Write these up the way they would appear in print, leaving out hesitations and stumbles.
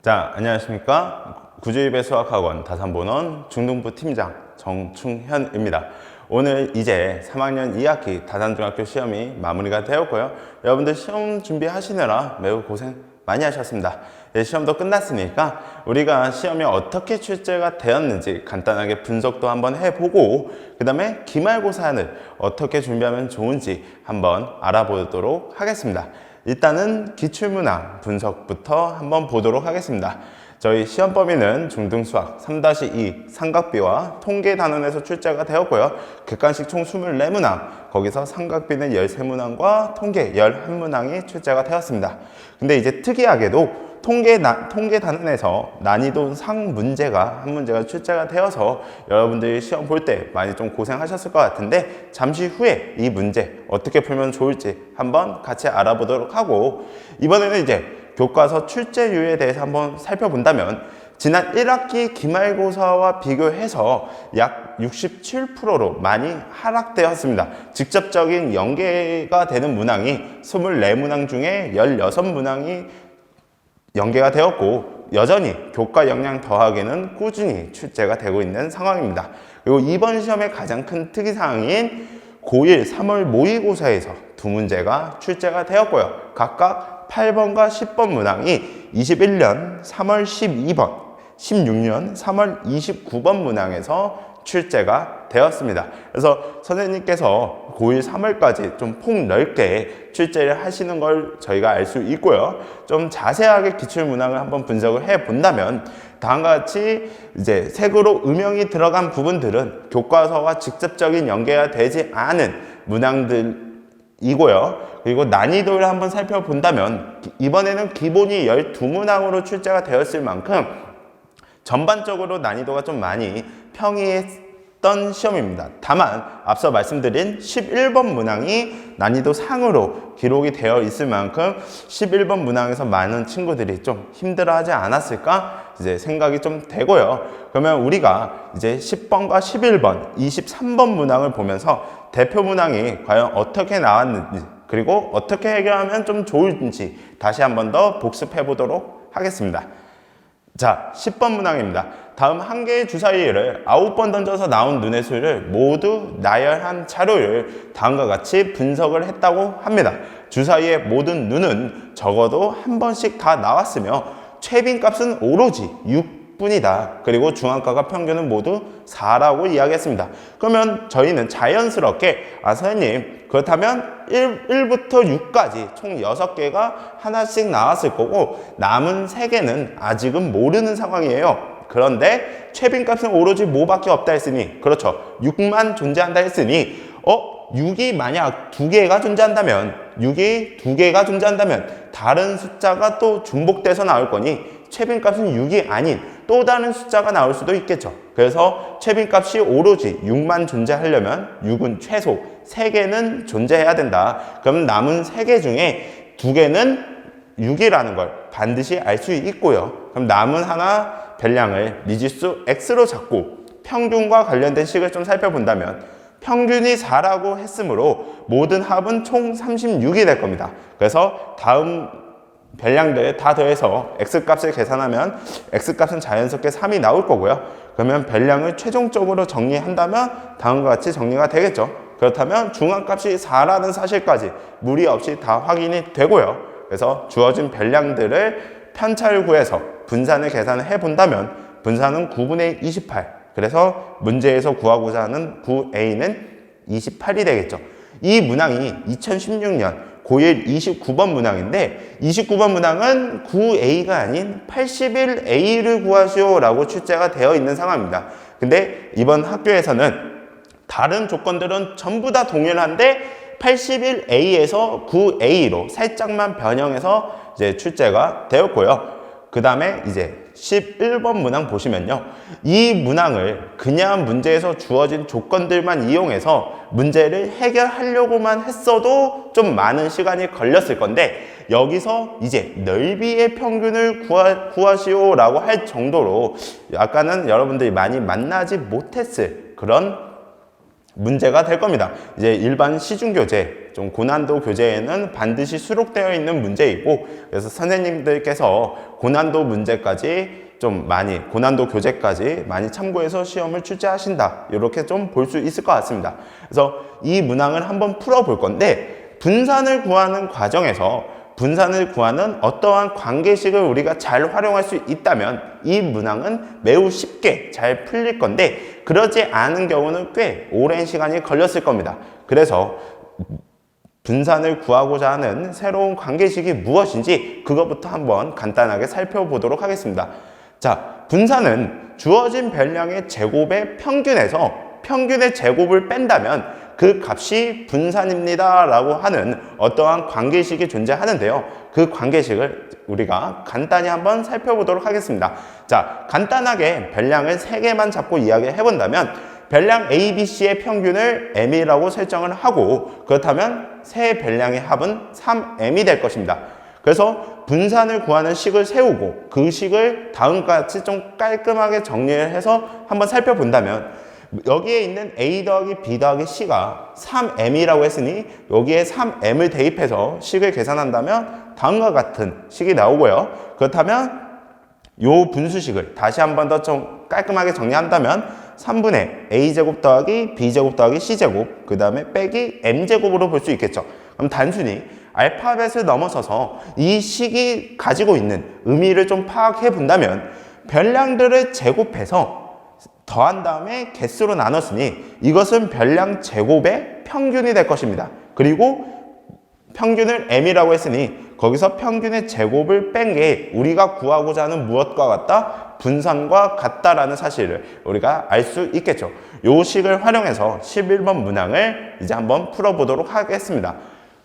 자, 안녕하십니까. 구주입의 수학학원 다산본원 중등부 팀장 정충현입니다. 오늘 이제 3학년 2학기 다산중학교 시험이 마무리가 되었고요. 여러분들 시험 준비하시느라 매우 고생 많이 하셨습니다. 시험도 끝났으니까 우리가 시험이 어떻게 출제가 되었는지 간단하게 분석도 한번 해보고, 그 다음에 기말고사를 어떻게 준비하면 좋은지 한번 알아보도록 하겠습니다. 일단은 기출문항 분석부터 한번 보도록 하겠습니다. 저희 시험 범위는 중등수학 3-2 삼각비와 통계 단원에서 출제가 되었고요. 객관식 총 24문항, 거기서 삼각비는 13문항과 통계 11문항이 출제가 되었습니다. 근데 이제 특이하게도 통계 단원에서 난이도 상 문제가 한 문제가 출제가 되어서 여러분들이 시험 볼 때 많이 좀 고생하셨을 것 같은데, 잠시 후에 이 문제 어떻게 풀면 좋을지 한번 같이 알아보도록 하고, 이번에는 이제 교과서 출제율에 대해서 한번 살펴본다면 지난 1학기 기말고사와 비교해서 약 67%로 많이 하락되었습니다. 직접적인 연계가 되는 문항이 24문항 중에 16문항이 연계가 되었고, 여전히 교과 역량 더하기는 꾸준히 출제가 되고 있는 상황입니다. 그리고 이번 시험의 가장 큰 특이사항인 고1 3월 모의고사에서 두 문제가 출제가 되었고요. 각각 8번과 10번 문항이 21년 3월 12번, 16년 3월 29번 문항에서 출제가 되었습니다. 그래서 선생님께서 고1 3월까지 좀 폭넓게 출제를 하시는 걸 저희가 알 수 있고요. 좀 자세하게 기출문항을 한번 분석을 해 본다면 다음과 같이 이제 색으로 음영이 들어간 부분들은 교과서와 직접적인 연계가 되지 않은 문항들이고요. 그리고 난이도를 한번 살펴본다면 이번에는 기본이 12문항으로 출제가 되었을 만큼 전반적으로 난이도가 좀 많이 평이했던 시험입니다. 다만 앞서 말씀드린 11번 문항이 난이도 상으로 기록이 되어 있을 만큼 11번 문항에서 많은 친구들이 좀 힘들어하지 않았을까 이제 생각이 좀 되고요. 그러면 우리가 이제 10번과 11번, 23번 문항을 보면서 대표 문항이 과연 어떻게 나왔는지, 그리고 어떻게 해결하면 좀 좋을지 다시 한 번 더 복습해 보도록 하겠습니다. 자, 10번 문항입니다. 다음 한 개의 주사위를 9번 던져서 나온 눈의 수를 모두 나열한 자료를 다음과 같이 분석을 했다고 합니다. 주사위의 모든 눈은 적어도 한 번씩 다 나왔으며 최빈값은 오로지 6분이다. 그리고 중앙가가 평균은 모두 4라고 이야기했습니다. 그러면 저희는 자연스럽게 선생님, 그렇다면 1부터 6까지 총 6개가 하나씩 나왔을 거고 남은 3개는 아직은 모르는 상황이에요. 그런데 최빈값은 오로지 뭐밖에 없다 했으니, 그렇죠, 6만 존재한다 했으니 6이 만약 2개가 존재한다면, 6이 2개가 존재한다면 다른 숫자가 또 중복돼서 나올 거니 최빈값은 6이 아닌 또 다른 숫자가 나올 수도 있겠죠. 그래서 최빈값이 오로지 6만 존재하려면 6은 최소 3개는 존재해야 된다. 그럼 남은 3개 중에 2개는 6이라는 걸 반드시 알 수 있고요. 그럼 남은 하나 별량을 미지수 x로 잡고 평균과 관련된 식을 좀 살펴본다면 평균이 4라고 했으므로 모든 합은 총 36이 될 겁니다. 그래서 다음 별량들 다 더해서 x값을 계산하면 x값은 자연스럽게 3이 나올 거고요. 그러면 별량을 최종적으로 정리한다면 다음과 같이 정리가 되겠죠. 그렇다면 중앙값이 4라는 사실까지 무리 없이 다 확인이 되고요. 그래서 주어진 별량들을 편차를 구해서 분산을 계산을 해본다면 분산은 9분의 28, 그래서 문제에서 구하고자 하는 9a는 28이 되겠죠. 이 문항이 2016년 고1 29번 문항인데 29번 문항은 9a가 아닌 81a를 구하시오 라고 출제가 되어 있는 상황입니다. 근데 이번 학교에서는 다른 조건들은 전부 다 동일한데 81a에서 9a로 살짝만 변형해서 이제 출제가 되었고요. 그 다음에 이제 11번 문항 보시면요, 이 문항을 그냥 문제에서 주어진 조건들만 이용해서 문제를 해결하려고만 했어도 좀 많은 시간이 걸렸을 건데, 여기서 이제 넓이의 평균을 구하시오 라고 할 정도로 약간은 여러분들이 많이 만나지 못했을 그런 문제가 될 겁니다. 이제 일반 시중교재 좀 고난도 교재에는 반드시 수록되어 있는 문제이고, 그래서 선생님들께서 고난도 문제까지 좀 많이, 고난도 교재까지 많이 참고해서 시험을 출제하신다, 이렇게 좀 볼 수 있을 것 같습니다. 그래서 이 문항을 한번 풀어볼 건데, 분산을 구하는 과정에서 분산을 구하는 어떠한 관계식을 우리가 잘 활용할 수 있다면 이 문항은 매우 쉽게 잘 풀릴 건데, 그러지 않은 경우는 꽤 오랜 시간이 걸렸을 겁니다. 그래서 분산을 구하고자 하는 새로운 관계식이 무엇인지 그것부터 한번 간단하게 살펴보도록 하겠습니다. 자, 분산은 주어진 별량의 제곱의 평균에서 평균의 제곱을 뺀다면 그 값이 분산입니다 라고 하는 어떠한 관계식이 존재하는데요. 그 관계식을 우리가 간단히 한번 살펴보도록 하겠습니다. 자, 간단하게 별량을 3개만 잡고 이야기해 본다면, 별량 A, B, C의 평균을 M이라고 설정을 하고, 그렇다면 세 별량의 합은 3M이 될 것입니다. 그래서 분산을 구하는 식을 세우고 그 식을 다음과 같이 좀 깔끔하게 정리를 해서 한번 살펴본다면, 여기에 있는 A 더하기 B 더하기 C가 3M이라고 했으니 여기에 3M을 대입해서 식을 계산한다면 다음과 같은 식이 나오고요. 그렇다면 요 분수식을 다시 한 번 더 좀 깔끔하게 정리한다면 3분의 A제곱 더하기 B제곱 더하기 C제곱, 그 다음에 빼기 M제곱으로 볼 수 있겠죠. 그럼 단순히 알파벳을 넘어서서 이 식이 가지고 있는 의미를 좀 파악해 본다면, 별량들을 제곱해서 더한 다음에 개수로 나눴으니 이것은 별량 제곱의 평균이 될 것입니다. 그리고 평균을 M이라고 했으니 거기서 평균의 제곱을 뺀 게 우리가 구하고자 하는 무엇과 같다? 분산과 같다라는 사실을 우리가 알 수 있겠죠. 요 식을 활용해서 11번 문항을 이제 한번 풀어보도록 하겠습니다.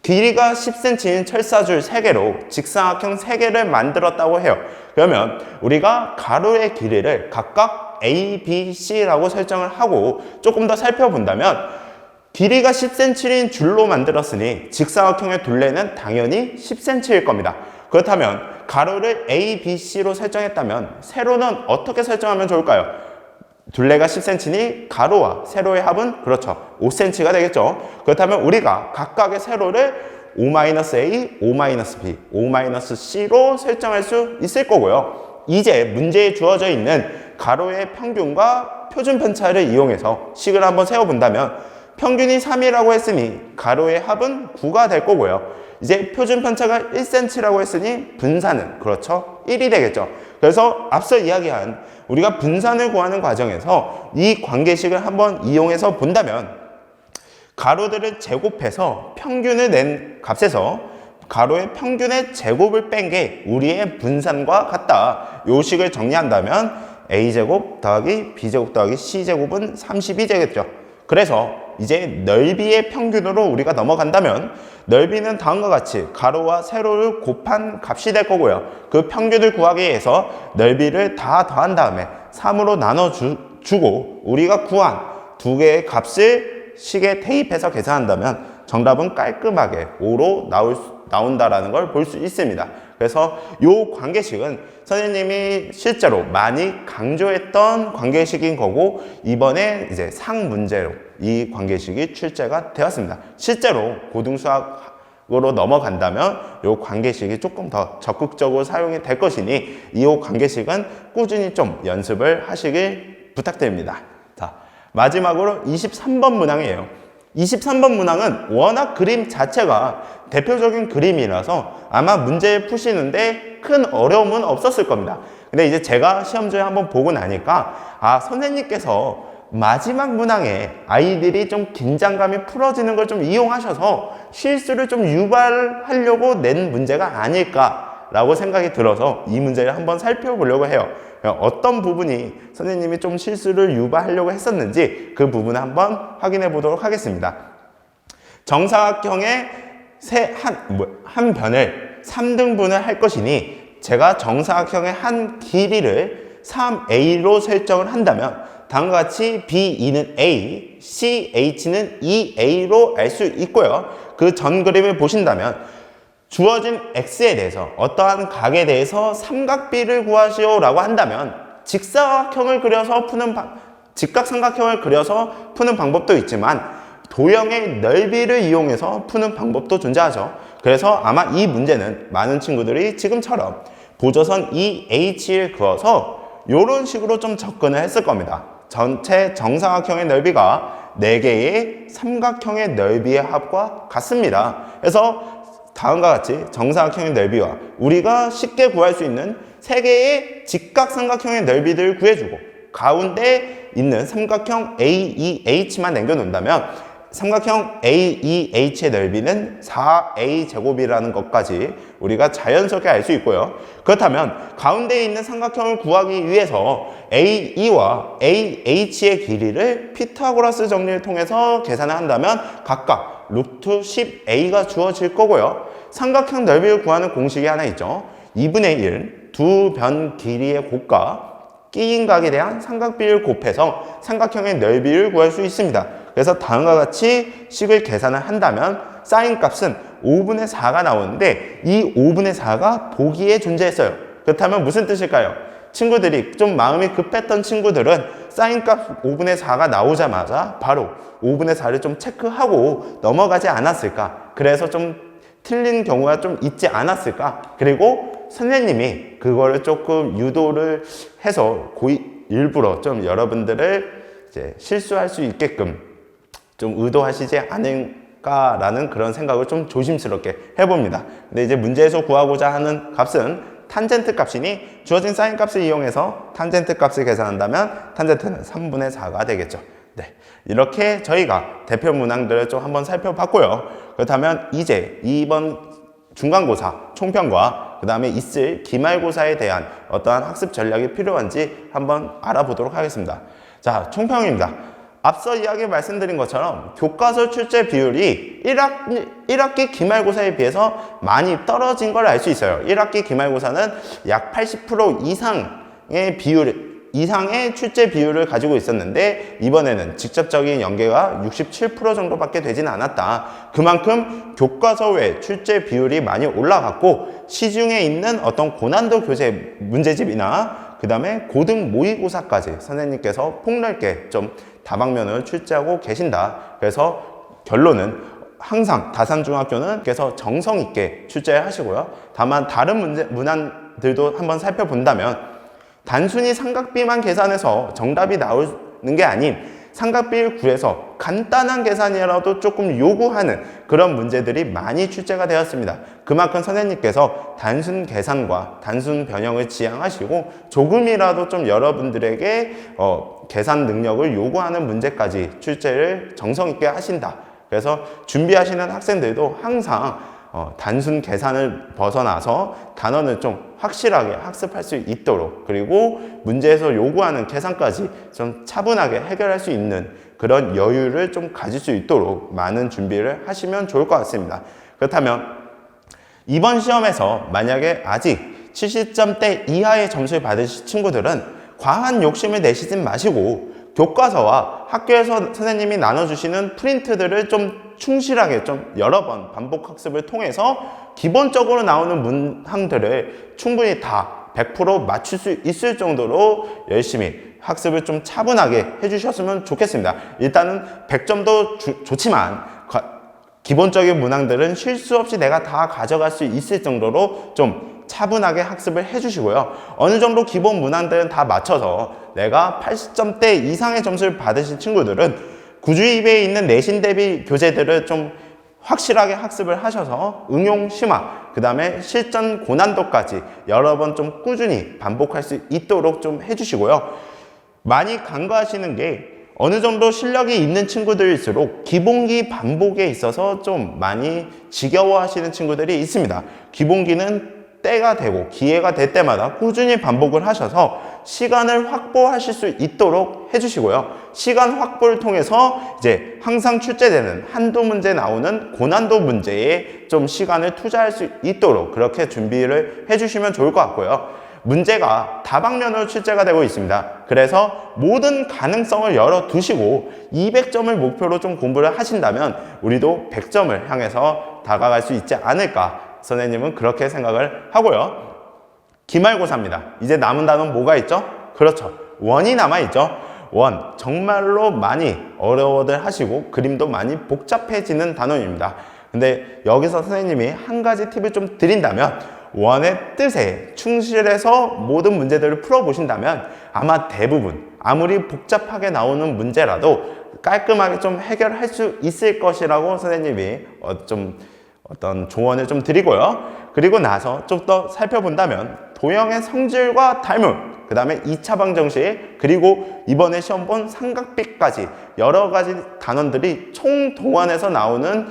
길이가 10cm인 철사줄 3개로 직사각형 3개를 만들었다고 해요. 그러면 우리가 가로의 길이를 각각 A, B, C라고 설정을 하고 조금 더 살펴본다면, 길이가 10cm인 줄로 만들었으니 직사각형의 둘레는 당연히 10cm일 겁니다. 그렇다면 가로를 A, B, C로 설정했다면 세로는 어떻게 설정하면 좋을까요? 둘레가 10cm니 가로와 세로의 합은 그렇죠, 5cm가 되겠죠. 그렇다면 우리가 각각의 세로를 O-A, O-B, O-C로 설정할 수 있을 거고요. 이제 문제에 주어져 있는 가로의 평균과 표준 편차를 이용해서 식을 한번 세워본다면, 평균이 3이라고 했으니 가로의 합은 9가 될 거고요. 이제 표준 편차가 1cm라고 했으니 분산은 그렇죠, 1이 되겠죠. 그래서 앞서 이야기한 우리가 분산을 구하는 과정에서 이 관계식을 한번 이용해서 본다면, 가로들을 제곱해서 평균을 낸 값에서 가로의 평균의 제곱을 뺀 게 우리의 분산과 같다, 요 식을 정리한다면 A제곱 더하기 B제곱 더하기 C제곱은 30이 되겠죠. 그래서 이제 넓이의 평균으로 우리가 넘어간다면, 넓이는 다음과 같이 가로와 세로를 곱한 값이 될 거고요. 그 평균을 구하기 위해서 넓이를 다 더한 다음에 3으로 나눠주고 우리가 구한 두 개의 값을 식에 대입해서 계산한다면 정답은 깔끔하게 5로 나온다라는 걸 볼 수 있습니다. 그래서 이 관계식은 선생님이 실제로 많이 강조했던 관계식인 거고, 이번에 이제 상문제로 이 관계식이 출제가 되었습니다. 실제로 고등수학으로 넘어간다면 이 관계식이 조금 더 적극적으로 사용이 될 것이니 이 관계식은 꾸준히 좀 연습을 하시길 부탁드립니다. 자, 마지막으로 23번 문항이에요. 23번 문항은 워낙 그림 자체가 대표적인 그림이라서 아마 문제 푸시는데 큰 어려움은 없었을 겁니다. 근데 이제 제가 시험지에 한번 보고 나니까, 선생님께서 마지막 문항에 아이들이 좀 긴장감이 풀어지는 걸 좀 이용하셔서 실수를 좀 유발하려고 낸 문제가 아닐까라고 생각이 들어서 이 문제를 한번 살펴보려고 해요. 어떤 부분이 선생님이 좀 실수를 유발하려고 했었는지 그 부분을 한번 확인해 보도록 하겠습니다. 정사각형의 한 변을 3등분을 할 것이니 제가 정사각형의 한 길이를 3a로 설정을 한다면 다음과 같이 B2는 A, C, H는 2a로 알 수 있고요. 그 전 그림을 보신다면 주어진 x에 대해서 어떠한 각에 대해서 삼각비를 구하시오 라고 한다면 직각삼각형을 그려서 푸는 방법도 있지만 도형의 넓이를 이용해서 푸는 방법도 존재하죠. 그래서 아마 이 문제는 많은 친구들이 지금처럼 보조선 EH를 그어서 이런 식으로 좀 접근을 했을 겁니다. 전체 정사각형의 넓이가 4개의 삼각형의 넓이의 합과 같습니다. 그래서 다음과 같이 정사각형의 넓이와 우리가 쉽게 구할 수 있는 3개의 직각삼각형의 넓이들을 구해주고 가운데 있는 삼각형 AEH만 남겨놓는다면 삼각형 AEH의 넓이는 4a제곱이라는 것까지 우리가 자연스럽게 알 수 있고요. 그렇다면 가운데에 있는 삼각형을 구하기 위해서 AE와 AH의 길이를 피타고라스 정리를 통해서 계산을 한다면 각각 루트 10a가 주어질 거고요. 삼각형 넓이를 구하는 공식이 하나 있죠. 2분의 1 두 변 길이의 곱과 끼인 각에 대한 삼각비를 곱해서 삼각형의 넓이를 구할 수 있습니다. 그래서 다음과 같이 식을 계산을 한다면 사인 값은 5분의 4가 나오는데 이 5분의 4가 보기에 존재했어요. 그렇다면 무슨 뜻일까요? 친구들이 좀 마음이 급했던 친구들은 사인 값 5분의 4가 나오자마자 바로 5분의 4를 좀 체크하고 넘어가지 않았을까? 그래서 좀 틀린 경우가 좀 있지 않았을까? 그리고 선생님이 그거를 조금 유도를 해서 일부러 좀 여러분들을 이제 실수할 수 있게끔 좀 의도하시지 않을까라는 그런 생각을 좀 조심스럽게 해봅니다. 근데 이제 문제에서 구하고자 하는 값은 탄젠트 값이니 주어진 사인 값을 이용해서 탄젠트 값을 계산한다면 탄젠트는 3분의 4가 되겠죠. 네, 이렇게 저희가 대표 문항들을 좀 한번 살펴봤고요. 그렇다면 이제 이번 중간고사 총평과 그 다음에 있을 기말고사에 대한 어떠한 학습 전략이 필요한지 한번 알아보도록 하겠습니다. 자, 총평입니다. 앞서 이야기 말씀드린 것처럼 교과서 출제 비율이 1학기 기말고사에 비해서 많이 떨어진 걸 알 수 있어요. 1학기 기말고사는 약 80% 이상의 출제 비율을 가지고 있었는데 이번에는 직접적인 연계가 67% 정도밖에 되지는 않았다. 그만큼 교과서 외 출제 비율이 많이 올라갔고 시중에 있는 어떤 고난도 교재 문제집이나 그 다음에 고등 모의고사까지 선생님께서 폭넓게 좀 다방면을 출제하고 계신다. 그래서 결론은 항상 다산중학교는 그래서 정성 있게 출제하시고요. 다만 다른 문항들도 한번 살펴본다면 단순히 삼각비만 계산해서 정답이 나오는 게 아닌 삼각비를 구해서 간단한 계산이라도 조금 요구하는 그런 문제들이 많이 출제가 되었습니다. 그만큼 선생님께서 단순 계산과 단순 변형을 지향하시고 조금이라도 좀 여러분들에게 계산 능력을 요구하는 문제까지 출제를 정성 있게 하신다. 그래서 준비하시는 학생들도 항상 단순 계산을 벗어나서 단원을 좀 확실하게 학습할 수 있도록 그리고 문제에서 요구하는 계산까지 좀 차분하게 해결할 수 있는 그런 여유를 좀 가질 수 있도록 많은 준비를 하시면 좋을 것 같습니다. 그렇다면 이번 시험에서 만약에 아직 70점대 이하의 점수를 받으실 친구들은 과한 욕심을 내시지 마시고 교과서와 학교에서 선생님이 나눠주시는 프린트들을 좀 충실하게 좀 여러 번 반복 학습을 통해서 기본적으로 나오는 문항들을 충분히 다 100% 맞출 수 있을 정도로 열심히 학습을 좀 차분하게 해주셨으면 좋겠습니다. 일단은 100점도 좋지만 기본적인 문항들은 실수 없이 내가 다 가져갈 수 있을 정도로 좀 차분하게 학습을 해주시고요. 어느 정도 기본 문항들은 다 맞춰서 내가 80점대 이상의 점수를 받으신 친구들은 구주입에 있는 내신 대비 교재들을 좀 확실하게 학습을 하셔서 응용 심화, 그 다음에 실전 고난도까지 여러 번 좀 꾸준히 반복할 수 있도록 좀 해주시고요. 많이 간과하시는 게 어느 정도 실력이 있는 친구들일수록 기본기 반복에 있어서 좀 많이 지겨워하시는 친구들이 있습니다. 기본기는 때가 되고 기회가 될 때마다 꾸준히 반복을 하셔서 시간을 확보하실 수 있도록 해주시고요. 시간 확보를 통해서 이제 항상 출제되는 한두 문제 나오는 고난도 문제에 좀 시간을 투자할 수 있도록 그렇게 준비를 해주시면 좋을 것 같고요. 문제가 다방면으로 출제가 되고 있습니다. 그래서 모든 가능성을 열어두시고 200점을 목표로 좀 공부를 하신다면 우리도 100점을 향해서 다가갈 수 있지 않을까, 선생님은 그렇게 생각을 하고요. 기말고사입니다. 이제 남은 단원 뭐가 있죠? 그렇죠. 원이 남아있죠. 원 정말로 많이 어려워들 하시고 그림도 많이 복잡해지는 단원입니다. 근데 여기서 선생님이 한 가지 팁을 좀 드린다면 원의 뜻에 충실해서 모든 문제들을 풀어보신다면 아마 대부분 아무리 복잡하게 나오는 문제라도 깔끔하게 좀 해결할 수 있을 것이라고 선생님이 어떤 조언을 좀 드리고요. 그리고 나서 좀 더 살펴본다면 도형의 성질과 닮음, 그 다음에 2차 방정식, 그리고 이번에 시험 본 삼각비까지 여러 가지 단원들이 총동원해서 나오는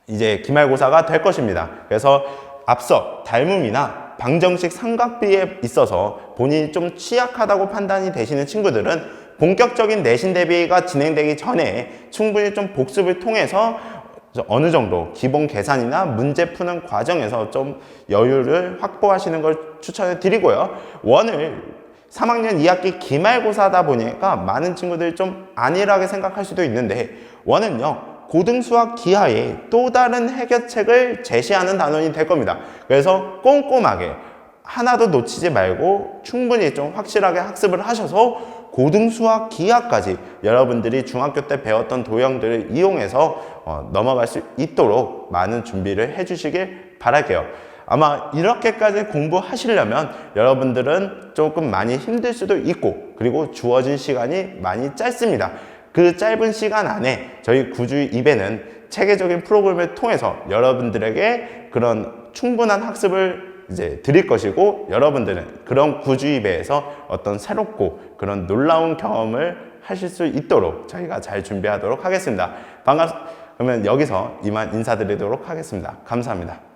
이제 기말고사가 될 것입니다. 그래서 앞서 닮음이나 방정식 삼각비에 있어서 본인이 좀 취약하다고 판단이 되시는 친구들은 본격적인 내신 대비가 진행되기 전에 충분히 좀 복습을 통해서 어느 정도 기본 계산이나 문제 푸는 과정에서 좀 여유를 확보하시는 걸 추천해 드리고요. 원을 3학년 2학기 기말고사다 보니까 많은 친구들이 좀 안일하게 생각할 수도 있는데 원은요 고등수학 기하에 또 다른 해결책을 제시하는 단원이 될 겁니다. 그래서 꼼꼼하게 하나도 놓치지 말고 충분히 좀 확실하게 학습을 하셔서 고등수학 기하까지 여러분들이 중학교 때 배웠던 도형들을 이용해서 넘어갈 수 있도록 많은 준비를 해주시길 바랄게요. 아마 이렇게까지 공부하시려면 여러분들은 조금 많이 힘들 수도 있고 그리고 주어진 시간이 많이 짧습니다. 그 짧은 시간 안에 저희 구주의 입에는 체계적인 프로그램을 통해서 여러분들에게 그런 충분한 학습을 이제 드릴 것이고 여러분들은 그런 구주의 배에서 어떤 새롭고 그런 놀라운 경험을 하실 수 있도록 저희가 잘 준비하도록 하겠습니다. 그러면 여기서 이만 인사드리도록 하겠습니다. 감사합니다.